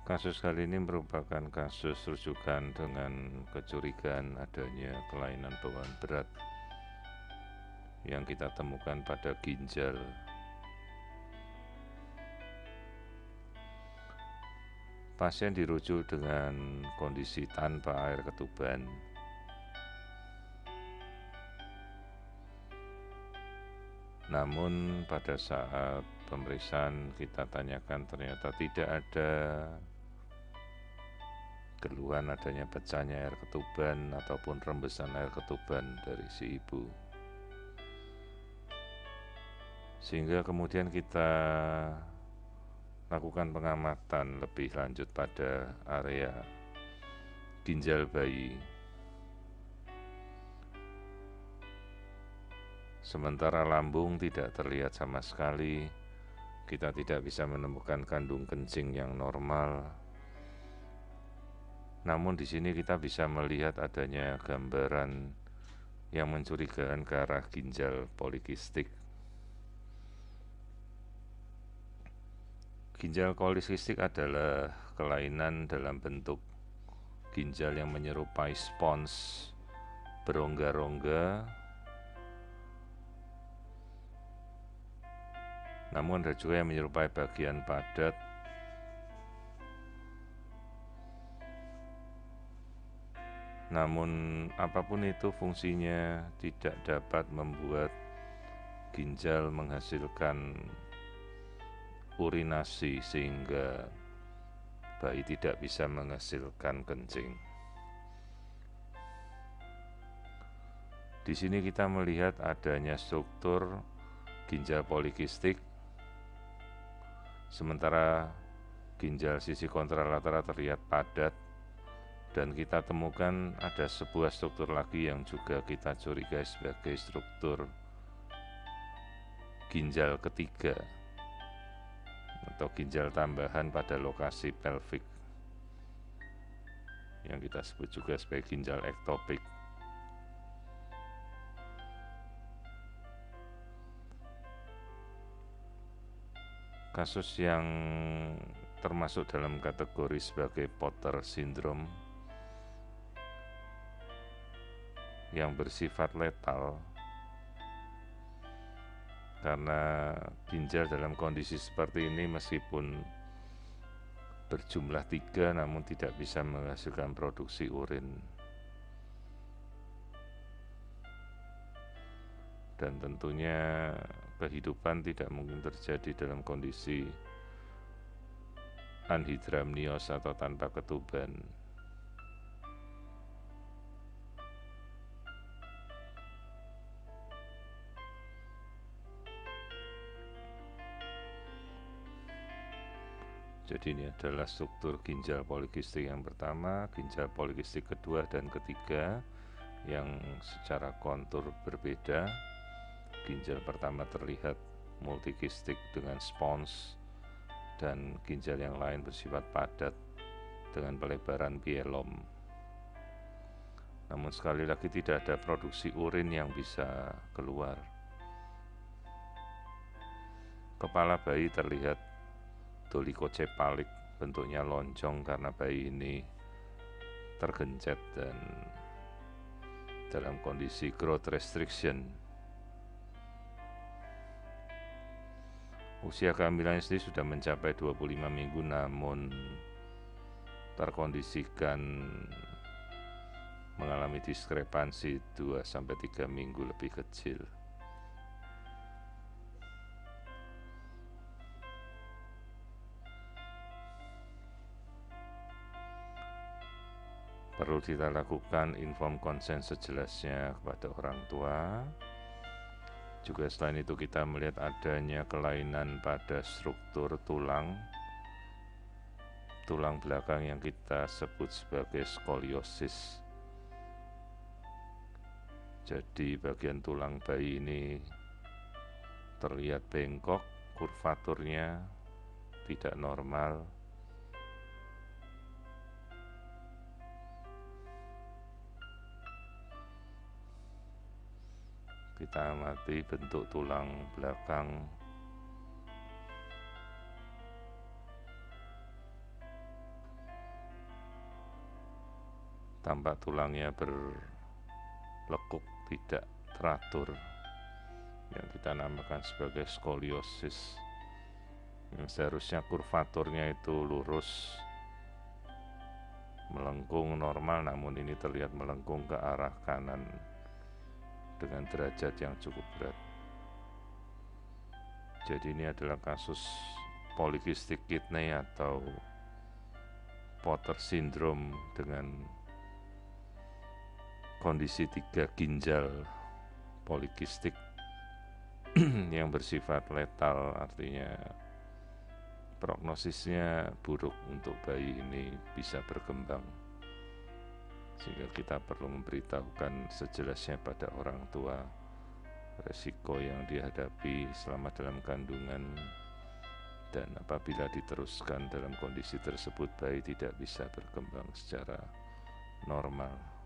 Kasus kali ini merupakan kasus rujukan dengan kecurigaan adanya kelainan bawaan berat yang kita temukan pada ginjal. Pasien dirujuk dengan kondisi tanpa air ketuban. Namun pada saat pemeriksaan kita tanyakan ternyata tidak ada keluhan adanya pecahnya air ketuban ataupun rembesan air ketuban dari si ibu. Sehingga kemudian kita lakukan pengamatan lebih lanjut pada area ginjal bayi. Sementara lambung tidak terlihat sama sekali, kita tidak bisa menemukan kandung kencing yang normal. Namun di sini kita bisa melihat adanya gambaran yang mencurigakan ke arah ginjal polikistik. Ginjal polikistik adalah kelainan dalam bentuk ginjal yang menyerupai spons berongga-rongga, namun ada juga yang menyerupai bagian padat. Namun apapun itu fungsinya tidak dapat membuat ginjal menghasilkan urinasi sehingga bayi tidak bisa menghasilkan kencing. Di sini kita melihat adanya struktur ginjal polikistik, sementara ginjal sisi kontralateral terlihat padat, dan kita temukan ada sebuah struktur lagi yang juga kita curigai sebagai struktur ginjal ketiga atau ginjal tambahan pada lokasi pelvik yang kita sebut juga sebagai ginjal ektopik. Kasus yang termasuk dalam kategori sebagai Potter syndrome yang bersifat letal karena ginjal dalam kondisi seperti ini meskipun berjumlah 3 namun tidak bisa menghasilkan produksi urin, dan tentunya kehidupan tidak mungkin terjadi dalam kondisi anhidramnios atau tanpa ketuban. Jadi ini adalah struktur ginjal polikistik yang pertama, ginjal polikistik kedua dan ketiga yang secara kontur berbeda. Ginjal pertama terlihat multikistik dengan spons, dan ginjal yang lain bersifat padat dengan pelebaran pielom. Namun sekali lagi tidak ada produksi urin yang bisa keluar. Kepala bayi terlihat dolichocephalic, bentuknya lonjong karena bayi ini tergencet dan dalam kondisi growth restriction. Usia kehamilan istri sudah mencapai 25 minggu namun terkondisikan mengalami diskrepansi 2-3 minggu lebih kecil. Perlu kita lakukan inform consent sejelasnya kepada orang tua. Juga selain itu kita melihat adanya kelainan pada struktur tulang belakang yang kita sebut sebagai skoliosis. Jadi bagian tulang bayi ini terlihat bengkok, kurvaturnya tidak normal. Kita amati bentuk tulang belakang tampak tulangnya berlekuk, tidak teratur, yang kita namakan sebagai skoliosis, yang seharusnya kurvaturnya itu lurus melengkung normal, namun ini terlihat melengkung ke arah kanan dengan derajat yang cukup berat. Jadi ini adalah kasus polycystic kidney atau Potter syndrome dengan kondisi 3 ginjal polikistik yang bersifat letal, artinya prognosisnya buruk untuk bayi ini bisa berkembang, sehingga kita perlu memberitahukan sejelasnya pada orang tua resiko yang dihadapi selama dalam kandungan, dan apabila diteruskan dalam kondisi tersebut bayi tidak bisa berkembang secara normal.